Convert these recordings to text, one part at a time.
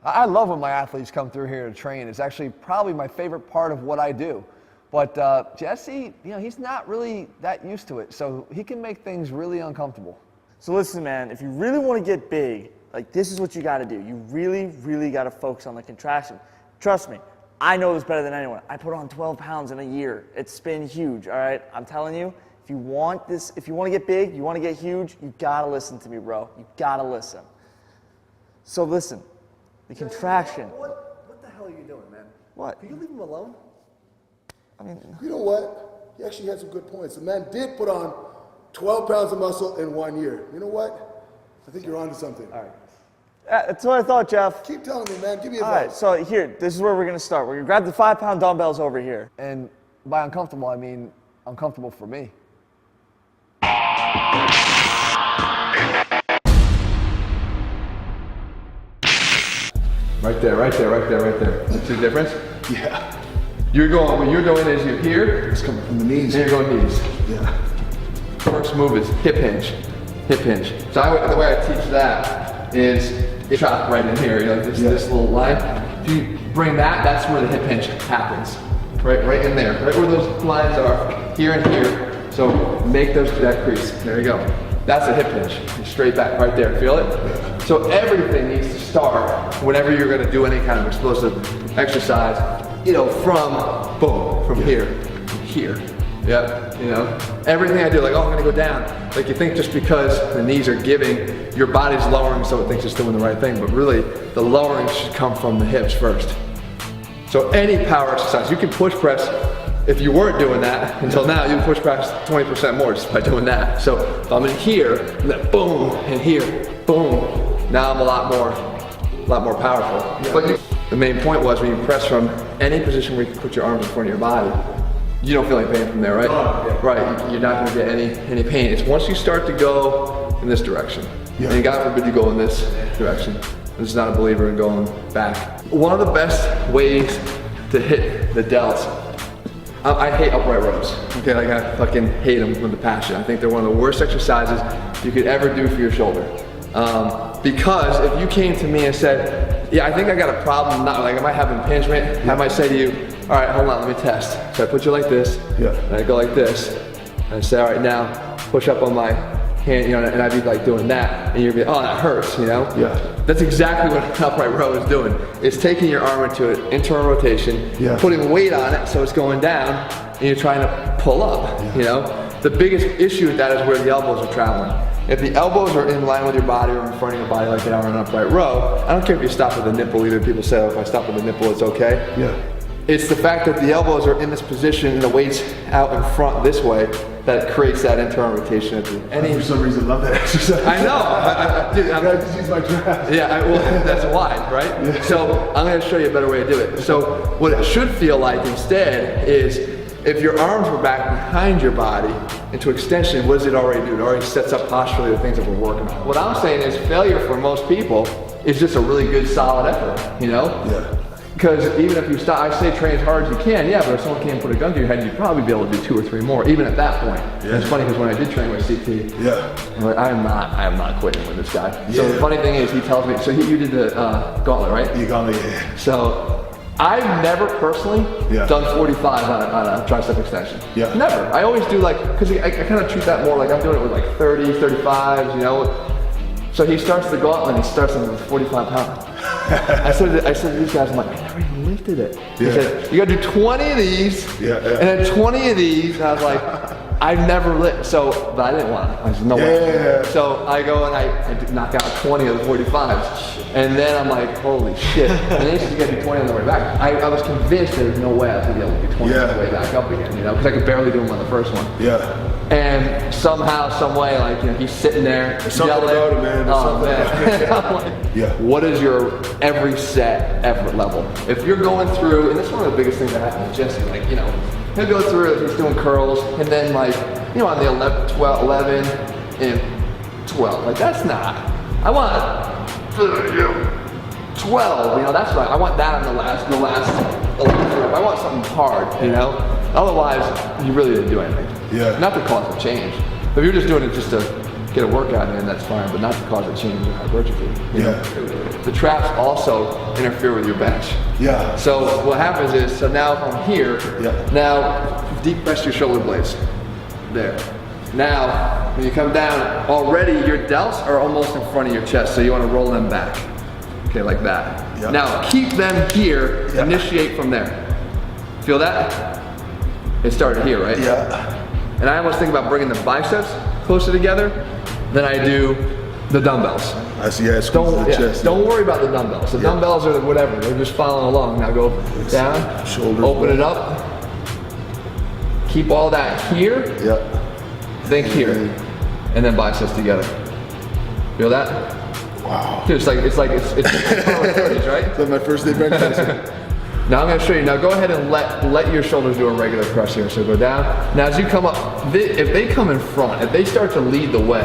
I love when my athletes come through here to train. It's actually probably my favorite part of what I do. But Jesse, you know, he's not really that used to it, so he can make things really uncomfortable. So listen, man, if you really want to get big, like this is what you got to do. You really, really got to focus on the contraction. Trust me, I know this better than anyone. I put on 12 pounds in a year. It's been huge, all right? I'm telling you, if you want this, if you want to get big, you want to get huge, you got to listen to me, bro. You got to listen. So listen, the contraction. What the hell are you doing, man? What? Can you leave him alone? I mean, You know what? He actually had some good points. The man did put on 12 pounds of muscle in 1 year. You know what? I think you're onto something. all right. That's what I thought, Jeff. Keep telling me, man. Give me All right, advice. so here, this is where we're going to start. We're going to grab the 5-pound dumbbells over here. And by uncomfortable, I mean uncomfortable for me. Right there, right there, right there, right there. See the difference? Yeah. You're going, what you're doing is you're here, It's coming from the knees. and you're going knees. Yeah. First move is hip hinge, hip hinge. So the way I teach that is chop right in here, you know, this little line. If you bring that, that's where the hip hinge happens. Right in there, right where those lines are, here and here. So make that crease, there you go. That's a hip hinge, you're straight back right there, feel it? So everything needs to start whenever you're gonna do any kind of explosive exercise, you know, from boom, from here, Yep, you know, everything I do, like, oh, I'm gonna go down. Like you think just because the knees are giving, your body's lowering so it thinks it's doing the right thing, but really the lowering should come from the hips first. So any power exercise, you can push press. If you weren't doing that until now, you can push press 20% more just by doing that. So if I'm in here, and then boom, and here, boom, now I'm a lot more powerful. But the main point was when you press from any position where you can put your arms in front of your body, you don't feel any pain from there, right? Right, you're not gonna get any pain. It's once you start to go in this direction, and God forbid you go in this direction. I'm just not a believer in going back. One of the best ways to hit the delts, I hate upright rows, okay? Like I fucking hate them with a passion. I think they're one of the worst exercises you could ever do for your shoulder. Because if you came to me and said, yeah, I think I got a problem, not like I might have impingement, I might say to you, all right, hold on, let me test. So I put you like this, and I go like this, and I say, all right, now push up on my hand, you know, and I'd be like doing that, and you'd be, oh, that hurts, you know? That's exactly what an upright row is doing. It's taking your arm into an internal rotation, putting weight on it so it's going down, and you're trying to pull up, you know? The biggest issue with that is where the elbows are traveling. If the elbows are in line with your body or in front of your body like they are in an upright row, I don't care if you stop with the nipple either. People say, oh, if I stop with the nipple, it's okay. It's the fact that the elbows are in this position and the weight's out in front this way that creates that internal rotation at the end. For some reason, I love that exercise. I know. Dude, I just use my draft. Yeah, well, that's why, right? So I'm going to show you a better way to do it. So what it should feel like instead is if your arms were back behind your body into extension, what does it already do? It already sets up posturally the things that we're working on. What I'm saying is failure for most people is just a really good solid effort, you know? Because even if you stop, I say train as hard as you can, but if someone came and put a gun to your head, you'd probably be able to do 2 or 3 more, even at that point. And it's funny because when I did train with CT, I'm like, I am not quitting with this guy. So the funny thing is, he tells me, so you did the gauntlet, right? The gauntlet, So I've never personally done 45 on a tricep extension. Never. I always do like, because I kind of treat that more like I'm doing it with like 30s, 35s, you know. So he starts the gauntlet and he starts with 45 pounds. I said to these guys, I'm like, I never even lifted it. He said, you gotta do 20 of these, and then 20 of these. And I was like, I've never lifted, but I didn't want to. I said, no way. So I go and I knock out 20 of the 45s. And then I'm like, holy shit. And then he said, you gotta do 20 on the way back. I was convinced there was no way I was gonna be able to do 20 on the way back up again, you know, because I could barely do them on the first one. And somehow, some way, like, you know, he's sitting there something about it, man. I'm like, what is your every set effort level? If you're going through, and this is one of the biggest things that happens with Jesse, like, you know, he'll go through, he's doing curls, and then like, you know, on the 11 and 12, like that's not, I want 12, you know, that's right, I want that on the last 11. I want something hard, you know? Otherwise, you really didn't do anything. Not to cause a change. But if you're just doing it just to get a workout in, that's fine, but not to cause a change in hypertrophy. You know? The traps also interfere with your bench. Yeah. So what happens is, so now if I'm here, now deep press your shoulder blades. There. Now, when you come down, already your delts are almost in front of your chest, so you want to roll them back. Okay, like that. Now keep them here, initiate from there. Feel that? It started here, right? Yeah. And I almost think about bringing the biceps closer together than I do the dumbbells. I see how it squeezes the chest. Don't worry about the dumbbells. The dumbbells are whatever, they're just following along. Now go down, Shoulders open it up. Keep all that here. Think here. And then biceps together. Feel that? Wow. Dude, it's it's right? That's my first day bench pressing. Now I'm going to show you. Now go ahead and let your shoulders do a regular press here. So go down. Now as you come up, if they come in front, if they start to lead the way,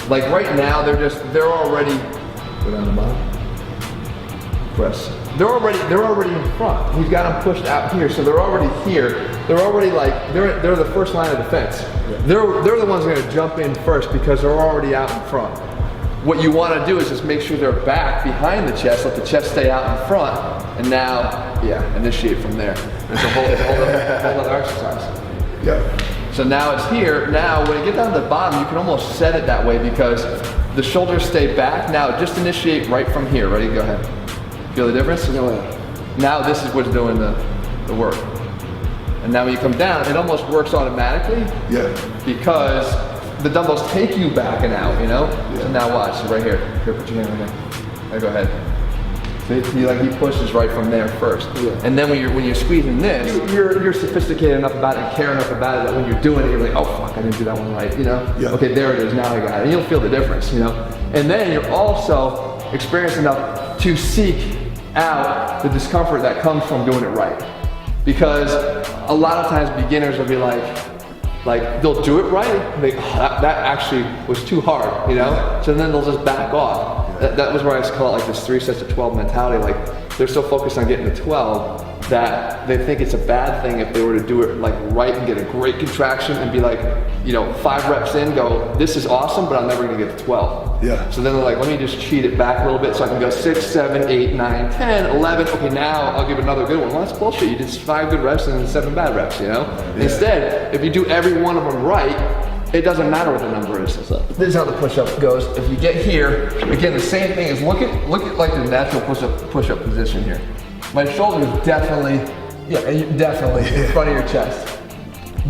like right now they're already, go down the bottom, press. They're already in front. We've got them pushed out here, so they're already here. They're already they're the first line of defense. They're the ones going to jump in first because they're already out in front. What you want to do is just make sure they're back behind the chest, let the chest stay out in front, and now, initiate from there. It's a whole other exercise. So now it's here. Now when you get down to the bottom, you can almost set it that way because the shoulders stay back. Now just initiate right from here. Ready? Go ahead. Feel the difference? Now this is what's doing the work. And now when you come down, it almost works automatically. Because the dumbbells take you back and out, you know? So now watch, so right here. Here, put your hand right there. Now go ahead. So he pushes right from there first. And then when you're squeezing this, you're sophisticated enough about it and care enough about it that when you're doing it, you're like, oh fuck, I didn't do that one right, you know? Okay, there it is, now I got it. And you'll feel the difference, you know? And then you're also experienced enough to seek out the discomfort that comes from doing it right. Because a lot of times beginners will be like they'll do it right, and they, that actually was too hard, you know? So then they'll just back off. That was where I used to call it like this 3 sets of 12 mentality. Like they're so focused on getting to 12 that they think it's a bad thing if they were to do it like right and get a great contraction and be like, you know, 5 reps in, go, this is awesome, but I'm never gonna get to 12. So then they're like, let me just cheat it back a little bit so I can go 6, 7, 8, 9, 10, 11. Okay, now I'll give another good one. Well, that's bullshit. You did 5 good reps and 7 bad reps, you know? Instead, if you do every one of them right, it doesn't matter what the number is. So this is how the push-up goes. If you get here, again, the same thing is look at like the natural push-up position here. My shoulder is definitely in front of your chest.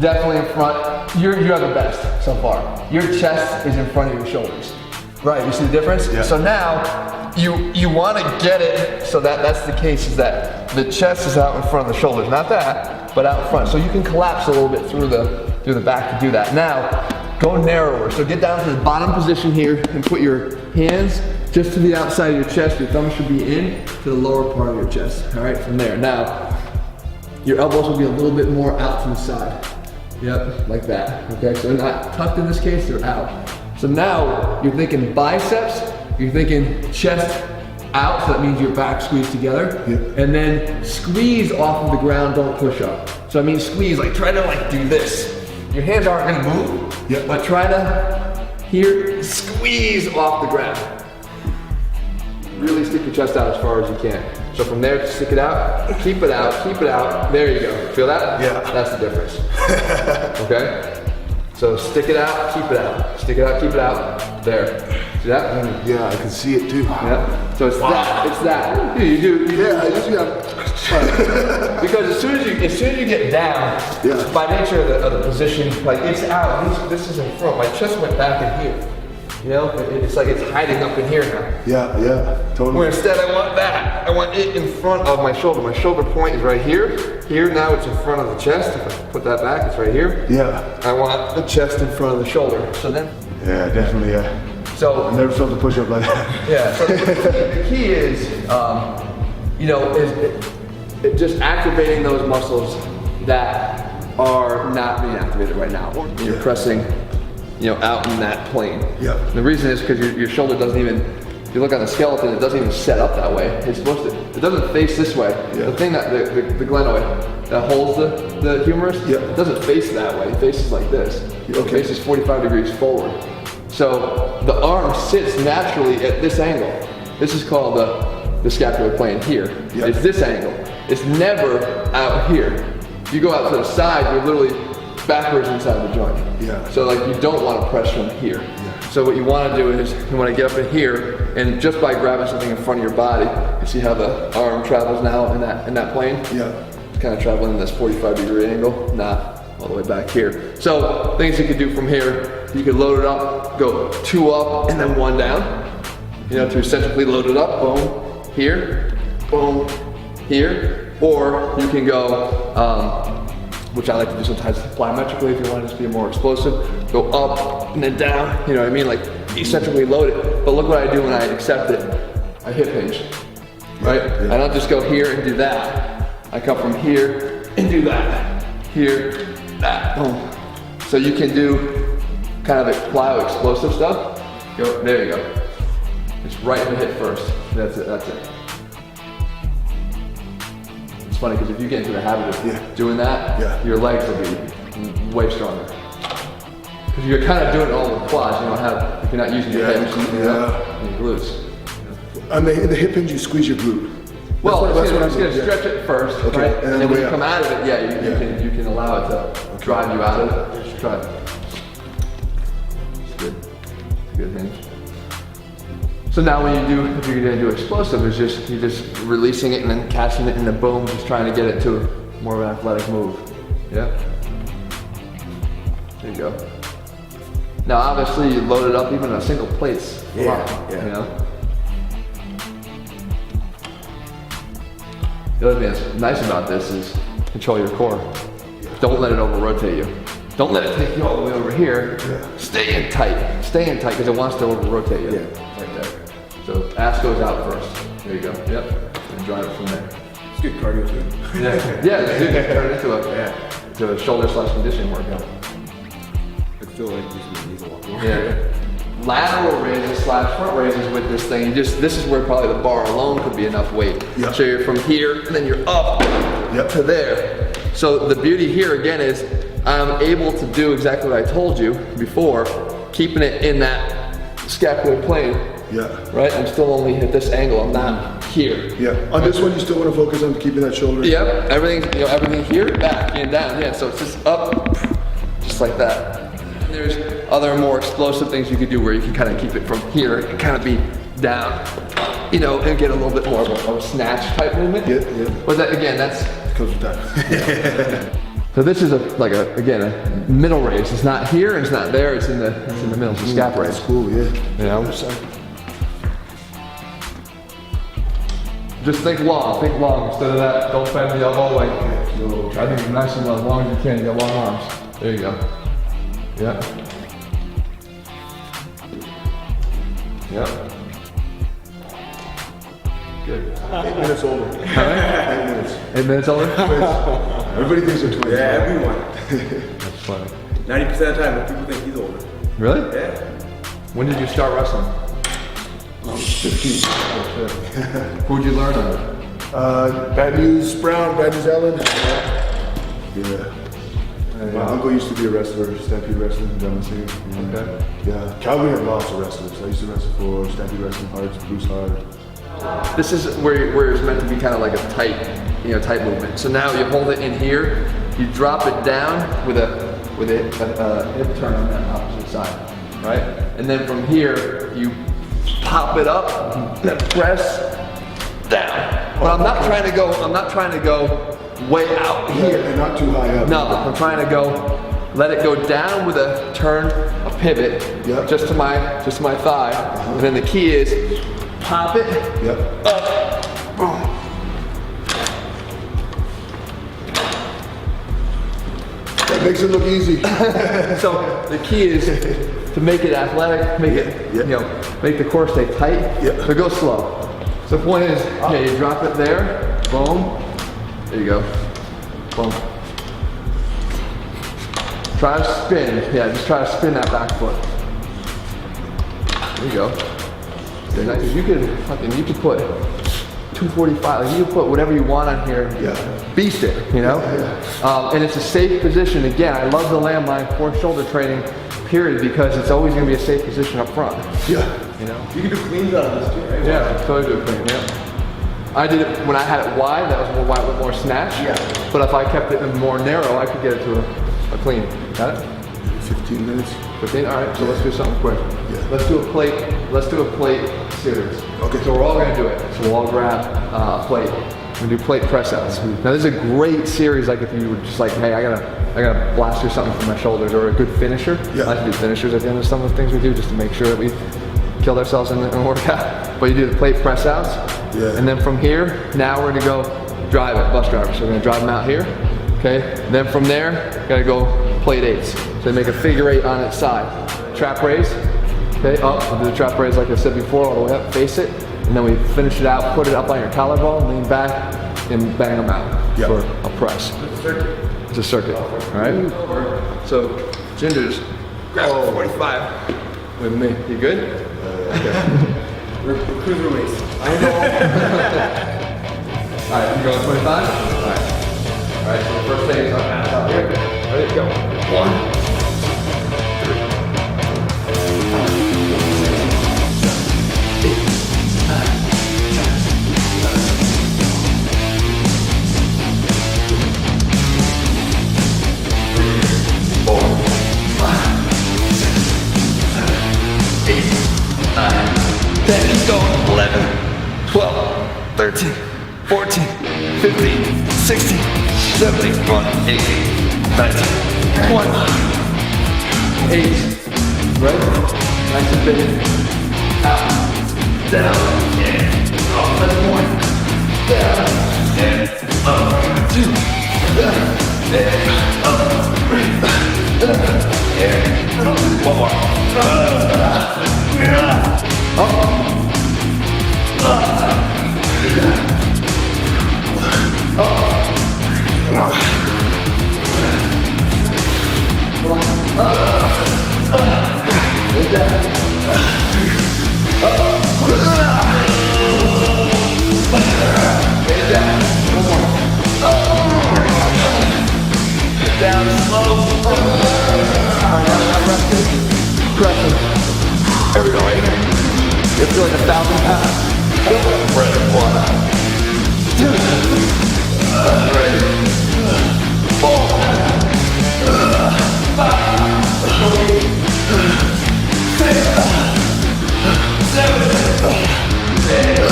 Definitely in front. You're the best so far. Your chest is in front of your shoulders. Right, you see the difference? So now, you want to get it so that that's the case, is that the chest is out in front of the shoulders. Not that, but out in front. So you can collapse a little bit through the back to do that. Now, go narrower. So get down to the bottom position here and put your hands just to the outside of your chest. Your thumb should be in to the lower part of your chest. All right, from there. Now, your elbows will be a little bit more out to the side. Yep, like that. Okay, so they're not tucked in this case, they're out. So now you're thinking biceps, you're thinking chest out, so that means your back squeezed together. And then squeeze off of the ground, don't push up. So I mean squeeze, like try to like do this. Your hands aren't gonna move, but try to here, squeeze off the ground. Really stick your chest out as far as you can. So from there, stick it out, keep it out, keep it out. There you go. Feel that? That's the difference. Okay? So stick it out, keep it out. Stick it out, keep it out. There. See that? I can see it too. So it's that. It's that. You do. I usually have. Because as soon as you get down, by nature of the position, like it's out. This is in front. My chest went back in here. You know, it's like it's hiding up in here now. Totally. Where instead I want that. I want it in front of my shoulder. My shoulder point is right here. Here now it's in front of the chest. If I put that back, it's right here. I want the chest in front of the shoulder. So then. Definitely. So I never felt a push up like that. So the key is, you know, is just activating those muscles that are not being activated right now. You're pressing, you know, out in that plane. The reason is because your shoulder doesn't even, if you look on the skeleton, it doesn't even set up that way. It's supposed to, it doesn't face this way. The thing that, the glenoid that holds the humerus, it doesn't face that way. It faces like this. It faces 45 degrees forward. So the arm sits naturally at this angle. This is called the scapular plane here. Yeah. It's this angle. It's never out here. If you go out to the side, you're literally backwards inside the joint. Yeah. So like you don't want to press from here. Yeah. So what you want to do is you want to get up in here, and just by grabbing something in front of your body, you see how the arm travels now in that plane? Yeah. It's kind of traveling in this 45-degree angle, not all the way back here. So things you could do from here, you could load it up, go 2 up and then 1 down. You know, to eccentrically load it up, boom, here, boom, here, or you can go, which I like to do sometimes plyometrically if you want to just be more explosive, go up and then down, you know what I mean, like eccentrically load it. But look what I do when I accept it, I hip hinge, right? Yeah. I don't just go here and do that. I come from here and do that, here, that, boom. So you can do kind of a plyo explosive stuff. Go, there you go. It's right in the hip first. That's it, that's it. It's funny because if you get into the habit of doing that, your legs will be way stronger. Because you're kind of doing it all with quads, you don't have, if you're not using your hips, and your glutes. On the hip hinge, you squeeze your glute. Well, it's gonna stretch it first, right? And then when you come out of it, you can allow it to drive you out of it. Just try it. It's good. It's a good hinge. So now when you do, if you're gonna do explosive, it's just, you're just releasing it and then catching it in the boom, just trying to get it to more of an athletic move. Yeah. There you go. Now obviously you load it up even in a single place. You know? The other thing that's nice about this is control your core. Don't let it over-rotate you. Don't let it take you all the way over here. Stay in tight because it wants to over-rotate you. Right there. So ass goes out first. There you go. Yep. And drive it from there. It's good cardio too. Turn it into a shoulder/conditioning workout. I feel like using my knees a lot more. Yeah. Lateral raises/front raises with this thing. This is where probably the bar alone could be enough weight. Yeah. So you're from here and then you're up to there. So the beauty here again is I'm able to do exactly what I told you before, keeping it in that scapular plane. Yeah. Right? I'm still only at this angle. I'm not here. Yeah. On this one, you still want to focus on keeping that shoulder. Yep. Everything here, back and down. Yeah. So it's just up, just like that. There's other more explosive things you could do where you can kind of keep it from here and kind of be down, you know, and get a little bit more of a snatch type movement. Yeah. But that, again, that's Comes with that. so this is again a middle raise. It's not here, it's not there. It's in the middle. It's a scap raise. That's cool. Yeah. You know. Just think long instead of that. Don't bend the elbow like. I think it's nice and as long as you can. You got long arms. There you go. Yeah. Yeah. Good. 8 minutes older. 8 minutes. 8 minutes older? Everybody thinks they're twins. Yeah, everyone. That's funny. 90% of the time, people think he's older. Really? Yeah. When did you start wrestling? 15. Who'd you learn under? Bad News Brown, Bad News Allen. Yeah. My uncle used to be a wrestler, Stampede Wrestling, down the scene. Okay. Yeah. Calgary had lots of wrestlers. I used to wrestle for Stampede Wrestling, Hearts, Bruce Hart. This is where it's meant to be kind of like a tight movement. So now you hold it in here, you drop it down with a hip turn on that opposite side, right? And then from here you pop it up, then press down. But I'm not trying to go way out here. And not too high up. No, I'm trying to let it go down with a turn, a pivot, just to my thigh. And then the key is pop it up, boom. That makes it look easy. So the key is to make it athletic, make the core stay tight, but go slow. So the point is, you drop it there, boom, there you go, boom. Try to spin, just try to spin that back foot. There you go. Nice. You could put 245, like you can put whatever you want on here, beast it, you know? And it's a safe position. Again, I love the landmine for shoulder training, period, because it's always going to be a safe position up front. Yeah. You know? You can do cleans out of this too, right? Yeah, totally do a clean, yeah. I did it when I had it wide, that was more wide with more snatch. Yeah. But if I kept it more narrow, I could get it to a clean. Got it? 15 minutes. 15? All right, so let's do something quick. Yeah. Let's do a plate series. Okay. So we're all gonna do it. So we'll all grab a plate. We're gonna do plate press outs. Now this is a great series, like if you were just like, hey, I gotta blast through something from my shoulders, or a good finisher. Yeah. I like to do finishers at the end of some of the things we do, just to make sure that we killed ourselves in the workout. But you do the plate press outs. Yeah. And then from here, now we're gonna go drive it, bus driver. So we're gonna drive them out here, okay? And then from there, gotta go plate eights. So they make a figure eight on its side. Trap raise, okay, up, we'll do the trap raise like I said before, all the way up, face it. And then we finish it out, put it up on your collarbone, lean back, and bang them out for a press. It's a circuit, all right? So, Jinder's grab 45 with me. You good? We're cruiserweights. I know. All right, you going 25? All right. All right, so the first thing is up here. Ready, go. 1, 3, 8, 9, 4, 5, 6, 7, 8, 9, 10, keep going, 11, 12, 13, 14, 15, 16, 17, 18, 19, 20, 8, right? Nice and big. Out, down, and up, that's 1, down, and up, 2, and up, 3, and up, 1 more. Down slow. Pressing. Here we go, right here. It feels like 1,000 pounds. Ready, 1, 2, 3, 4, 5, 6, 7, 8.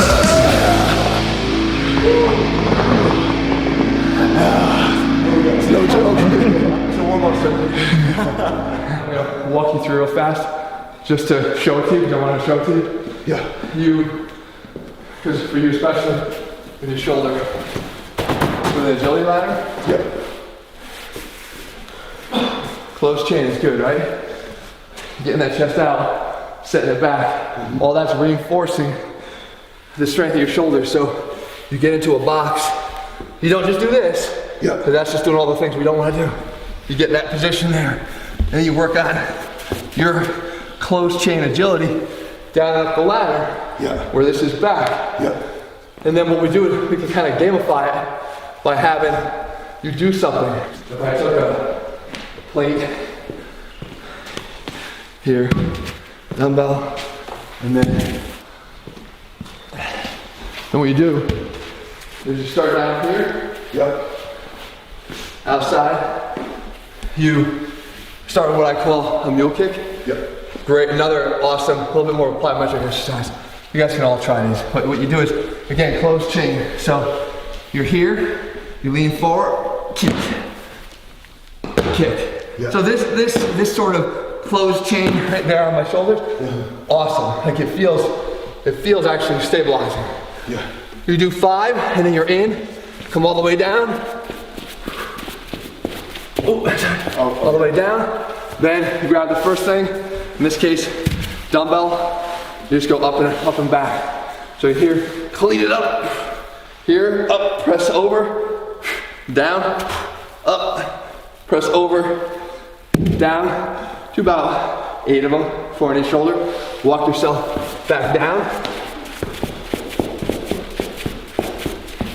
No joke. So one more circle. I'm gonna walk you through real fast, just to show it to you, because I want to show it to you. Yeah. Because for you especially, with your shoulder, with an agility ladder. Yeah. Closed chain is good, right? Getting that chest out, setting it back. All that's reinforcing the strength of your shoulders. So you get into a box. You don't just do this. Yeah. Because that's just doing all the things we don't want to do. You get in that position there, and then you work on your closed chain agility down up the ladder, where this is back. Yeah. And then what we do is we can kind of gamify it by having you do something. If I took a plate here, dumbbell, and then what you do is you start down here. Yeah. Outside, you start with what I call a mule kick. Yeah. Great, another awesome, a little bit more plyometric exercise. You guys can all try these. But what you do is, again, closed chain. So you're here, you lean forward, kick. Yeah. So this sort of closed chain right there on my shoulders, awesome. Like it feels actually stabilizing. Yeah. You do 5, and then you're in, come all the way down. All the way down. Then you grab the first thing, in this case, dumbbell. You just go up and back. So here, clean it up. Here, up, press over, down, up, press over, down. Do about 8 of them, 4 on each shoulder. Walk yourself back down.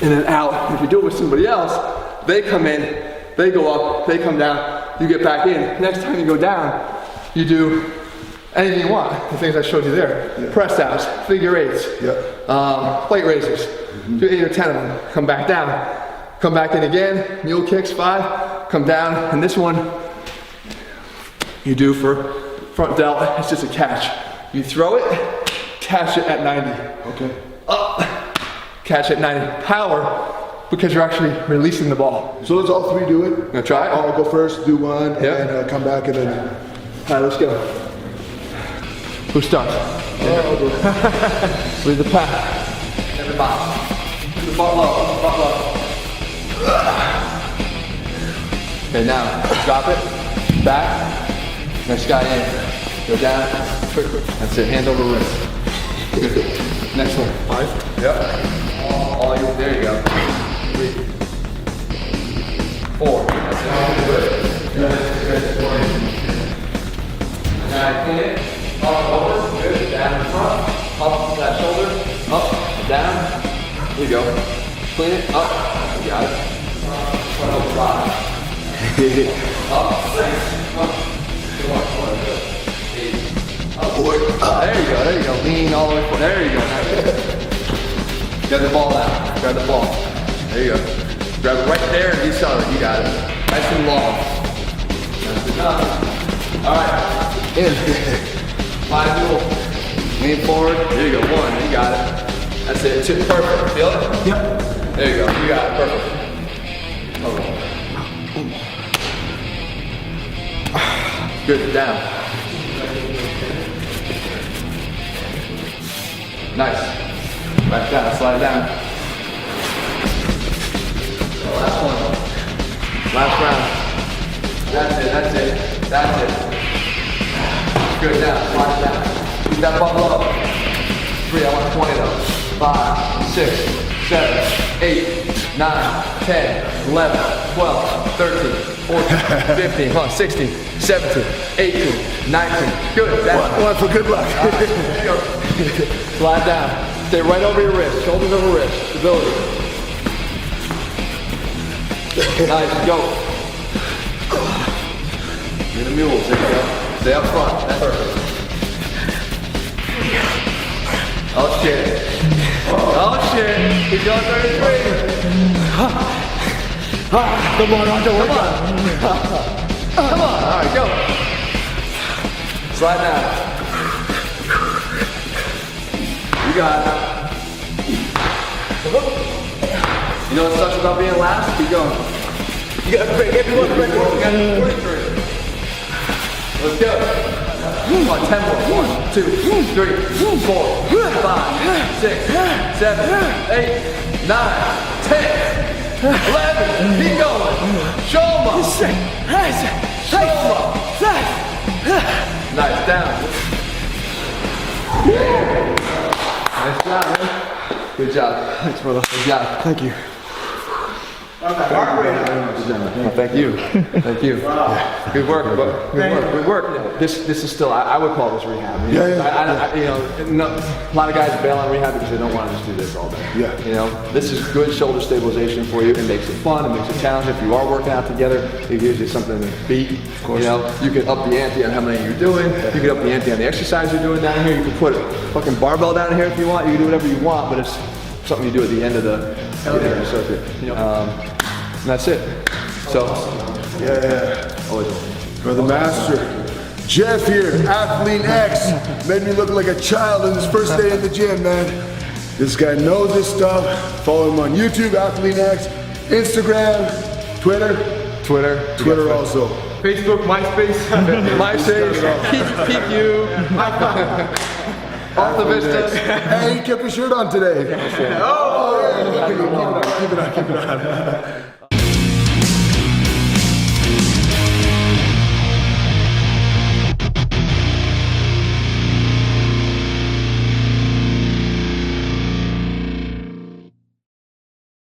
And then out. If you do it with somebody else, they come in, they go up, they come down, you get back in. Next time you go down, you do anything you want. The things I showed you there. Yeah. Press downs, figure 8s, plate raises. Do 8 or 10 of them. Come back down. Come back in again. Mule kicks 5. Come down. And this one you do for front delt. It's just a catch. You throw it, catch it at 90. Okay. Up, catch at 90. Power, because you're actually releasing the ball. So let's all 3 do it. Gonna try it? I'll go first, do one, and Yep. then come back and then. All right, let's go. Who starts? Lead the pack. And the box. The butt low, butt low. Okay, now drop it, back. Next guy in. Go down, quick. That's it, hand over wrist. Good. Next one. 5. Yep. All you, there you go. 3. 4. That's it. Good. Good. Now clean it. Up, over. Good. Down in front. Up that shoulder. Up. Down. Here you go. Clean it. Up. You got it. Front over 5. Up. 6. Up. There you go, there you go. Lean all the way forward. There you go. Grab the ball now. Grab the ball. There you go. Grab it right there and decelerate. You got it. Nice and long. That's enough. Alright. In. 5 dual. Lean forward. There you go. 1. You got it. That's it. 2. Perfect. Feel it? Yep. There you go. You got it. Perfect. Good. Down. Nice. Back down, slide down. Last one. Last round. That's it, that's it, that's it. Good, down, slide down. Keep that butt low. 3, I want 20 though. 5, 6, 7, 8, 9, 10, 11, 12, 13, 14, 15, come on, 16, 17, 18, 19. Good, that's One for good luck. there you go. Slide down. Stay right over your wrist. Shoulders over wrist. Stability. Nice. Go. You're the mules. There you go. Stay up front. That's perfect. Oh shit. Oh shit. Keep going 33. Come on, Arthur. Come on. Come on. All right, go. Slide down. You got it. You know what sucks about being last? Keep going. You gotta break everyone. You gotta do 43. Let's go. Come on, 10 more. 1, 2, 3, 4, 5, 6, 7, 8, 9, 10, 11. Keep going. Show 'em up. Show 'em up. Nice, down. Nice job, man. Good job. Thanks, brother. Good job. Thank you. Thank you. Thank you. Good work. Good work. This is still, I would call this rehab. You know? You know, a lot of guys bail on rehab because they don't want to just do this all day. Yeah. You know, this is good shoulder stabilization for you. It makes it fun. It makes it challenging. If you are working out together, it gives you something to beat. You know, you can up the ante on how many you're doing. You can up the ante on the exercise you're doing down here. You can put a fucking barbell down here if you want. You can do whatever you want, but it's something you do at the end of the circuit. And that's it. So, always. Brother Master. Jeff here, ATHLEAN-X. Made me look like a child on his first day in the gym, man. This guy knows his stuff. Follow him on YouTube, ATHLEAN-X, Instagram, Twitter also. Facebook, MySpace, PQ, Alta Vista. Hey, he kept his shirt on today. Oh, yeah. Keep it on.